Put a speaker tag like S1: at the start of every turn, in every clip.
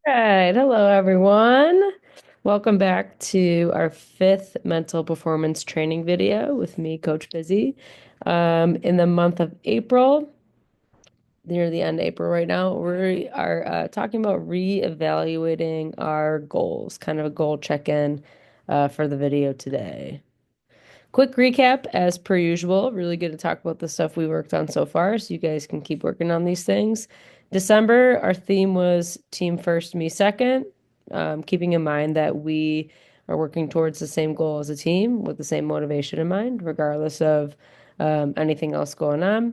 S1: Right. Hello, everyone. Welcome back to our fifth mental performance training video with me, Coach Busy. In the month of April, near the end of April right now, we are talking about reevaluating our goals, kind of a goal check-in for the video today. Quick recap, as per usual. Really good to talk about the stuff we worked on so far, so you guys can keep working on these things. December, our theme was Team First, Me Second, keeping in mind that we are working towards the same goal as a team with the same motivation in mind, regardless of anything else going on.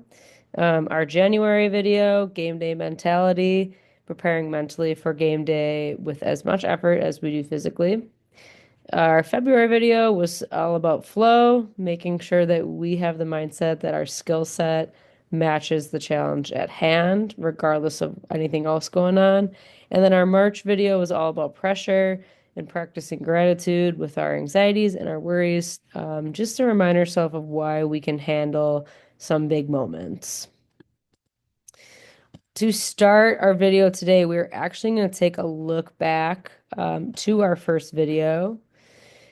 S1: Our January video, Game Day Mentality, preparing mentally for game day with as much effort as we do physically. Our February video was all about flow, making sure that we have the mindset that our skill set matches the challenge at hand, regardless of anything else going on. And then our March video was all about pressure and practicing gratitude with our anxieties and our worries, just to remind ourselves of why we can handle some big moments. To start our video today, we're actually going to take a look back to our first video.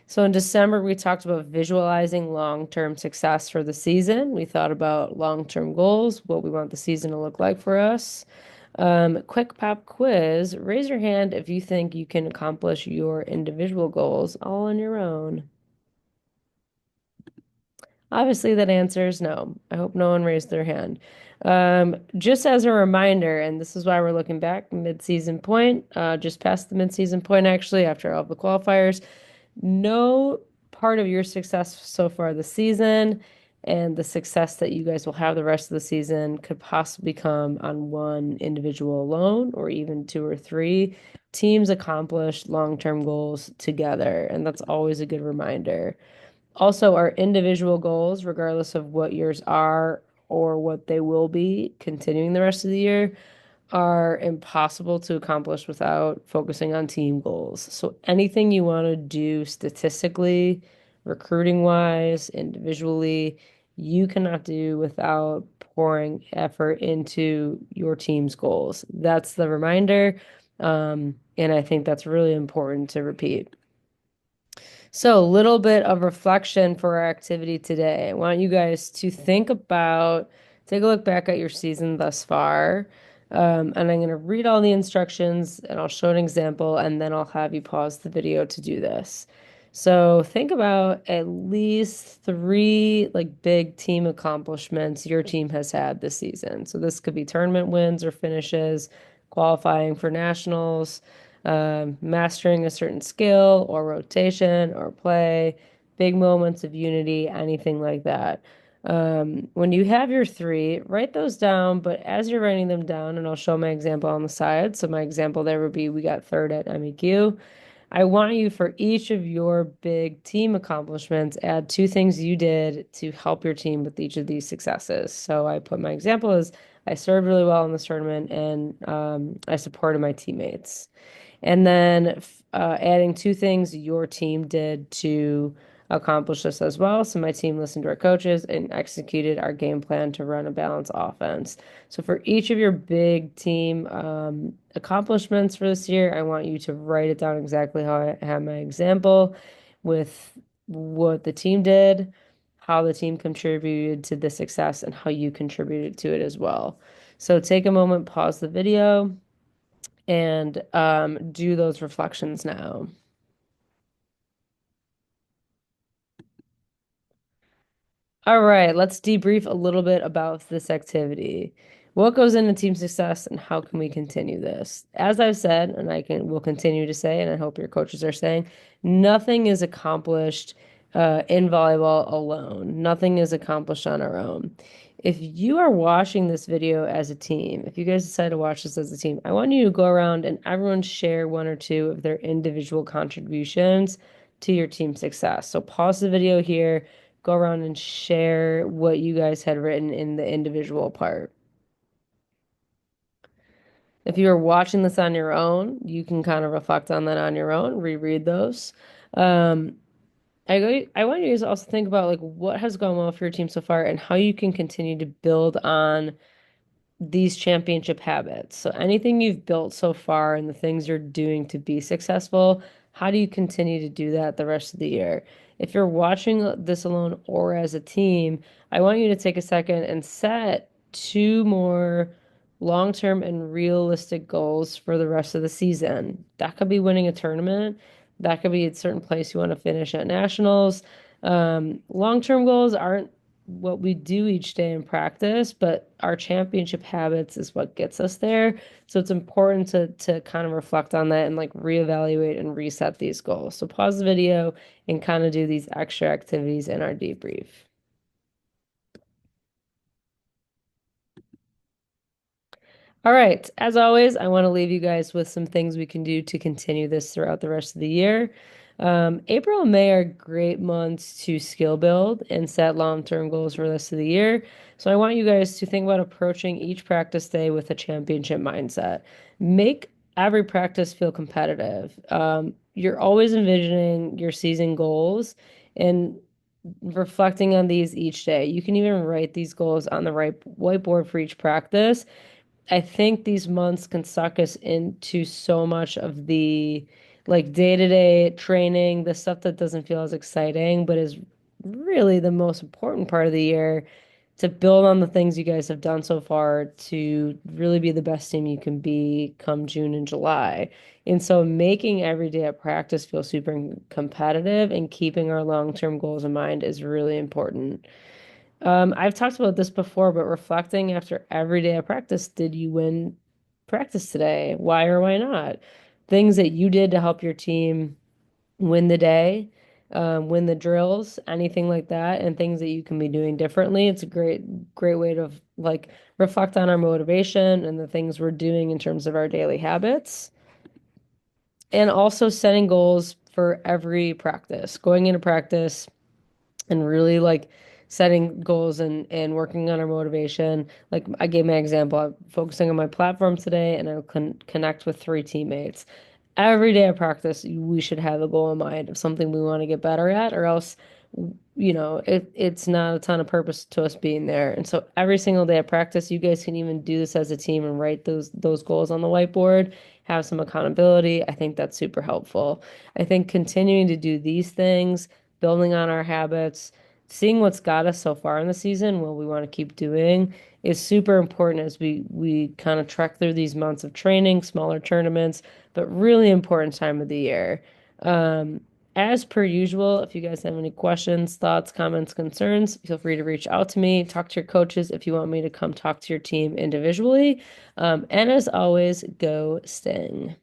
S1: So in December, we talked about visualizing long-term success for the season. We thought about long-term goals, what we want the season to look like for us. Quick pop quiz. Raise your hand if you think you can accomplish your individual goals all on your own. Obviously, that answer is no. I hope no one raised their hand. Just as a reminder, and this is why we're looking back, mid-season point, just past the mid-season point, actually, after all the qualifiers. No part of your success so far this season and the success that you guys will have the rest of the season could possibly come on one individual alone or even two or three. Teams accomplish long-term goals together, and that's always a good reminder. Also, our individual goals, regardless of what yours are or what they will be continuing the rest of the year, are impossible to accomplish without focusing on team goals. So anything you want to do statistically, recruiting wise, individually, you cannot do without pouring effort into your team's goals. That's the reminder. And I think that's really important to repeat. So, a little bit of reflection for our activity today. I want you guys to think about, take a look back at your season thus far. And I'm going to read all the instructions and I'll show an example and then I'll have you pause the video to do this. So, think about at least three like big team accomplishments your team has had this season. So, this could be tournament wins or finishes, qualifying for nationals, mastering a certain skill or rotation or play, big moments of unity, anything like that. When you have your three, write those down, but as you're writing them down, and I'll show my example on the side. So my example there would be we got third at MEQ. I want you for each of your big team accomplishments, add two things you did to help your team with each of these successes. So I put my example as I served really well in this tournament and I supported my teammates. And then adding two things your team did to accomplish this as well. So my team listened to our coaches and executed our game plan to run a balanced offense. So for each of your big team accomplishments for this year, I want you to write it down exactly how I have my example with what the team did, how the team contributed to the success, and how you contributed to it as well. So take a moment, pause the video and do those reflections now. All right, let's debrief a little bit about this activity. What goes into team success and how can we continue this? As I've said, and I can will continue to say, and I hope your coaches are saying, nothing is accomplished in volleyball alone. Nothing is accomplished on our own. If you are watching this video as a team, if you guys decide to watch this as a team, I want you to go around and everyone share one or two of their individual contributions to your team success. So pause the video here, go around and share what you guys had written in the individual part. If you are watching this on your own, you can kind of reflect on that on your own, reread those. Um, I want you guys to also think about like what has gone well for your team so far and how you can continue to build on these championship habits. So anything you've built so far and the things you're doing to be successful, how do you continue to do that the rest of the year? If you're watching this alone or as a team, I want you to take a second and set two more long-term and realistic goals for the rest of the season. That could be winning a tournament. That could be a certain place you want to finish at nationals. Long-term goals aren't what we do each day in practice, but our championship habits is what gets us there. So it's important to kind of reflect on that and like reevaluate and reset these goals. So pause the video and kind of do these extra activities in our debrief. All right. As always, I want to leave you guys with some things we can do to continue this throughout the rest of the year. April and May are great months to skill build and set long-term goals for the rest of the year. So I want you guys to think about approaching each practice day with a championship mindset. Make every practice feel competitive. You're always envisioning your season goals and reflecting on these each day. You can even write these goals on the right whiteboard for each practice. I think these months can suck us into so much of the like day-to-day training, the stuff that doesn't feel as exciting, but is really the most important part of the year to build on the things you guys have done so far to really be the best team you can be come June and July. And so making every day at practice feel super competitive and keeping our long-term goals in mind is really important. I've talked about this before, but reflecting after every day of practice, did you win practice today? Why or why not? Things that you did to help your team win the day, win the drills, anything like that, and things that you can be doing differently. It's a great way to like reflect on our motivation and the things we're doing in terms of our daily habits. And also setting goals for every practice, going into practice and really like setting goals and working on our motivation. Like I gave my example, I'm focusing on my platform today and I'll connect with three teammates. Every day of practice, we should have a goal in mind of something we want to get better at, or else, it's not a ton of purpose to us being there. And so every single day of practice, you guys can even do this as a team and write those goals on the whiteboard, have some accountability. I think that's super helpful. I think continuing to do these things, building on our habits, seeing what's got us so far in the season, what we want to keep doing is super important as we kind of trek through these months of training, smaller tournaments, but really important time of the year. Um, as per usual, if you guys have any questions, thoughts, comments, concerns, feel free to reach out to me. Talk to your coaches if you want me to come talk to your team individually. And as always, go Sting.